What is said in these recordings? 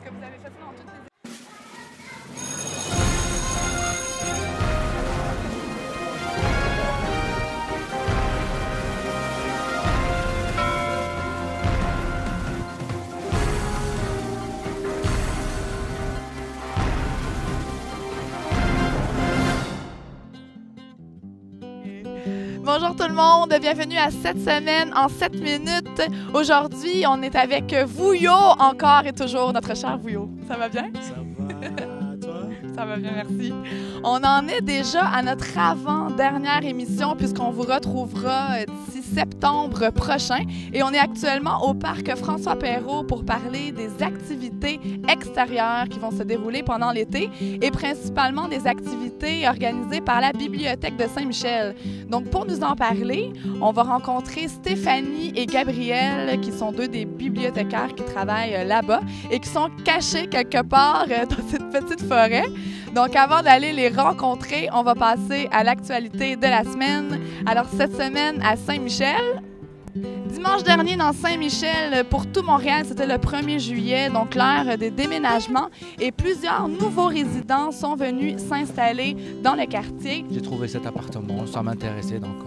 que vous avez fait ça dans toutes les... Bonjour tout le monde, bienvenue à cette semaine en 7 minutes. Aujourd'hui, on est avec Vouillot, encore et toujours, notre cher Vouillot. Ça va bien? Ça va, toi? Ça va bien, merci. On en est déjà à notre avant-dernière émission puisqu'on vous retrouvera d'ici septembre prochain. Et on est actuellement au parc François Perrault pour parler des activités extérieures qui vont se dérouler pendant l'été et principalement des activités organisées par la Bibliothèque de Saint-Michel. Donc, pour nous en parler, on va rencontrer Stéphanie et Gabriel, qui sont deux des bibliothécaires qui travaillent là-bas et qui sont cachés quelque part dans cette petite forêt. Donc, avant d'aller les rencontrer, on va passer à l'actualité de la semaine. Alors, cette semaine à Saint-Michel, dimanche dernier dans Saint-Michel, pour tout Montréal, c'était le 1er juillet, donc l'heure des déménagements. Et plusieurs nouveaux résidents sont venus s'installer dans le quartier. J'ai trouvé cet appartement, ça m'intéressait, donc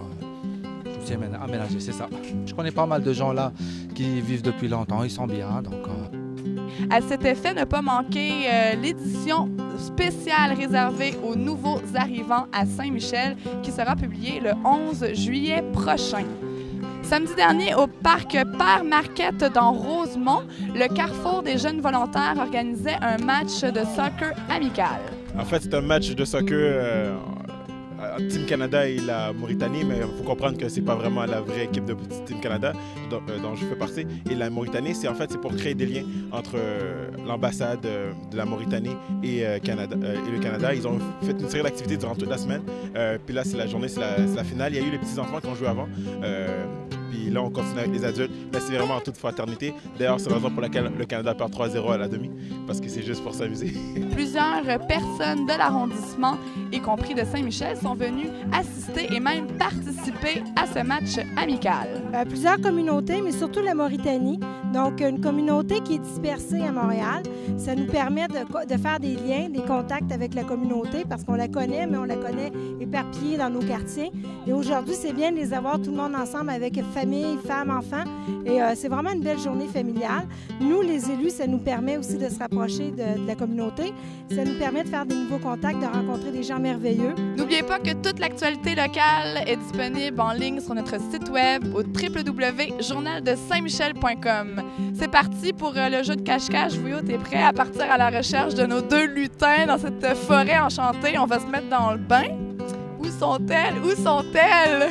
je me suis aménagé, c'est ça. Je connais pas mal de gens là qui vivent depuis longtemps, ils sont bien, donc... À cet effet, ne pas manquer l'édition spéciale réservée aux nouveaux arrivants à Saint-Michel qui sera publiée le 11 juillet prochain. Samedi dernier, au parc Père Marquette dans Rosemont, le Carrefour des jeunes volontaires organisait un match de soccer amical. En fait, c'est un match de soccer Team Canada et la Mauritanie, mais il faut comprendre que c'est pas vraiment la vraie équipe de Team Canada dont je fais partie. Et la Mauritanie, c'est pour créer des liens entre l'ambassade de la Mauritanie et le Canada. Ils ont fait une série d'activités durant toute la semaine. Puis là, c'est la journée, c'est la finale. Il y a eu les petits-enfants qui ont joué avant. Puis là, on continue avec les adultes. Mais c'est vraiment en toute fraternité. D'ailleurs, c'est la raison pour laquelle le Canada perd 3-0 à la demi, parce que c'est juste pour s'amuser. Plusieurs personnes de l'arrondissement, y compris de Saint-Michel, sont venues assister et même participer à ce match amical. Plusieurs communautés, mais surtout la Mauritanie. Donc, une communauté qui est dispersée à Montréal. Ça nous permet de faire des liens, des contacts avec la communauté parce qu'on la connaît, mais on la connaît éparpillée dans nos quartiers. Et aujourd'hui, c'est bien de les avoir tout le monde ensemble avec famille, femmes, enfants. Et c'est vraiment une belle journée familiale. Nous, les élus, ça nous permet aussi de se rapprocher de la communauté. Ça nous permet de faire des nouveaux contacts, de rencontrer des gens merveilleux. N'oubliez pas que toute l'actualité locale est disponible en ligne sur notre site web au www.journaldesaintmichel.com. C'est parti pour le jeu de cache-cache. Vouillot, t'es prêt à partir à la recherche de nos deux lutins dans cette forêt enchantée? On va se mettre dans le bain. Où sont-elles? Où sont-elles?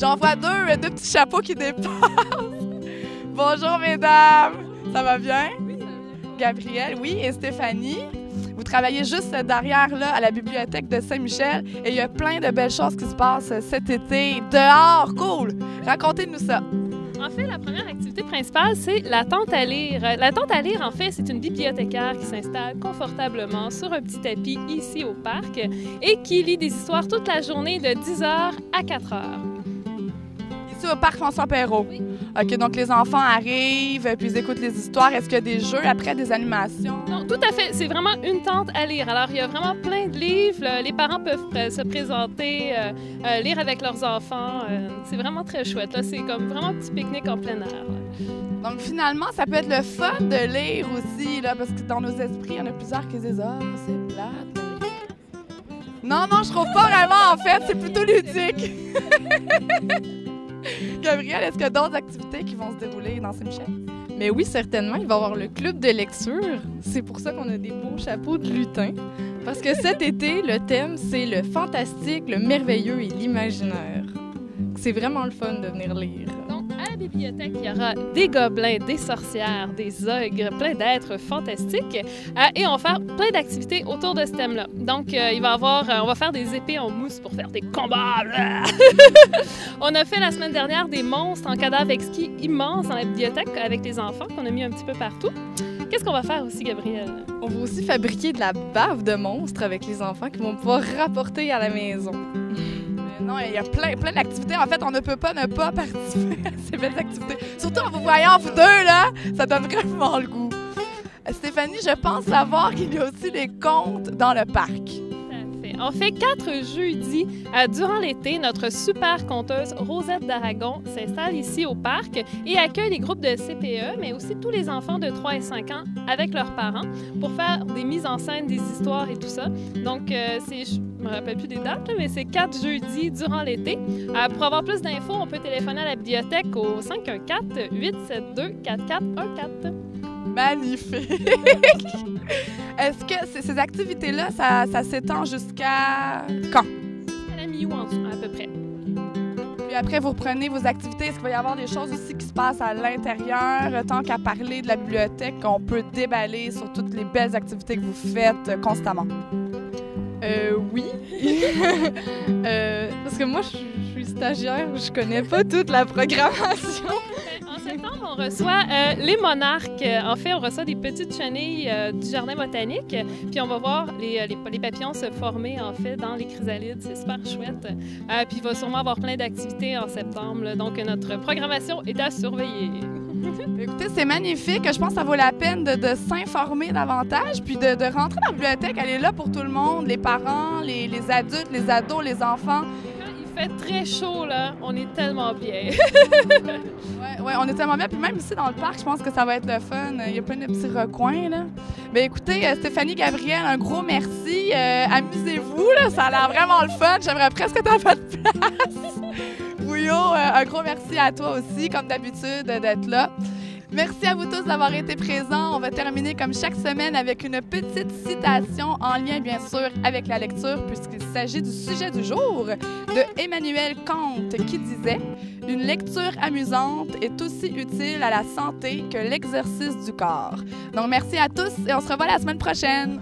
J'en vois deux petits chapeaux qui dépassent. Bonjour, mesdames. Ça va bien? Oui, ça va bien. Gabriel, oui, et Stéphanie. Vous travaillez juste derrière, là, à la bibliothèque de Saint-Michel. Et il y a plein de belles choses qui se passent cet été. Dehors, cool! Racontez-nous ça. En fait, la première activité principale, c'est la tente à lire. La tente à lire, en fait, c'est une bibliothécaire qui s'installe confortablement sur un petit tapis ici au parc et qui lit des histoires toute la journée de 10h à 4h. Ici au parc François Perrault. Oui. OK, donc les enfants arrivent, puis ils écoutent les histoires. Est-ce qu'il y a des jeux après, des animations? Non, tout à fait. C'est vraiment une tente à lire. Alors, il y a vraiment plein de livres. Les parents peuvent se présenter, lire avec leurs enfants. C'est vraiment très chouette. Là, c'est comme vraiment un petit pique-nique en plein air. Là. Donc, finalement, ça peut être le fun de lire aussi, là, parce que dans nos esprits, il y en a plusieurs qui disent « Ah, c'est plate. » Non, je trouve pas vraiment, en fait. C'est plutôt ludique. Gabriel, est-ce qu'il y a d'autres activités qui vont se dérouler dans Saint-Michel? Mais oui, certainement. Il va y avoir le club de lecture. C'est pour ça qu'on a des beaux chapeaux de lutin. Parce que cet été, le thème, c'est le fantastique, le merveilleux et l'imaginaire. C'est vraiment le fun de venir lire. Donc, à la bibliothèque, il y aura des gobelins, des sorcières, des ogres, plein d'êtres fantastiques. Et on va faire plein d'activités autour de ce thème-là. Donc, on va faire des épées en mousse pour faire des combats. On a fait la semaine dernière des monstres en cadavre exquis immenses dans la bibliothèque avec les enfants qu'on a mis un petit peu partout. Qu'est-ce qu'on va faire aussi, Gabriel? On va aussi fabriquer de la bave de monstres avec les enfants qui vont pouvoir rapporter à la maison. Non, il y a plein d'activités. En fait, on ne peut pas ne pas participer à ces belles activités. Surtout en vous voyant, vous deux, là, ça donne vraiment le goût. Stéphanie, je pense savoir qu'il y a aussi des contes dans le parc. On fait 4 jeudis durant l'été. Notre super conteuse Rosette d'Aragon s'installe ici au parc et accueille les groupes de CPE, mais aussi tous les enfants de 3 et 5 ans avec leurs parents pour faire des mises en scène, des histoires et tout ça. Donc, je me rappelle plus des dates, mais c'est 4 jeudis durant l'été. Pour avoir plus d'infos, on peut téléphoner à la bibliothèque au 514-872-4414. Magnifique! Est-ce que ces activités-là, ça s'étend jusqu'à quand? À la mi-août à peu près. Puis après, vous reprenez vos activités. Est-ce qu'il va y avoir des choses aussi qui se passent à l'intérieur? Tant qu'à parler de la bibliothèque, on peut déballer sur toutes les belles activités que vous faites constamment. Oui. Parce que moi, je suis stagiaire, je connais pas toute la programmation. En septembre, on reçoit les monarques. En fait, on reçoit des petites chenilles du jardin botanique. Puis on va voir les papillons se former, en fait, dans les chrysalides. C'est super chouette. Puis il va sûrement avoir plein d'activités en septembre. Là. Donc, notre programmation est à surveiller. Écoutez, c'est magnifique. Je pense que ça vaut la peine de s'informer davantage, puis de rentrer dans la bibliothèque. Elle est là pour tout le monde, les parents, les adultes, les ados, les enfants. Il fait très chaud, là. On est tellement bien. Ouais, on est tellement bien. Puis même ici dans le parc, je pense que ça va être le fun. Il y a plein de petits recoins, là. Bien, écoutez, Stéphanie, Gabriel, un gros merci. Amusez-vous, là. Ça a l'air vraiment le fun. J'aimerais presque être à votre place. Bouillot, un gros merci à toi aussi, comme d'habitude, d'être là. Merci à vous tous d'avoir été présents. On va terminer comme chaque semaine avec une petite citation en lien, bien sûr, avec la lecture, puisqu'il s'agit du sujet du jour de Emmanuel Kant qui disait « Une lecture amusante est aussi utile à la santé que l'exercice du corps. » Donc, merci à tous et on se revoit la semaine prochaine.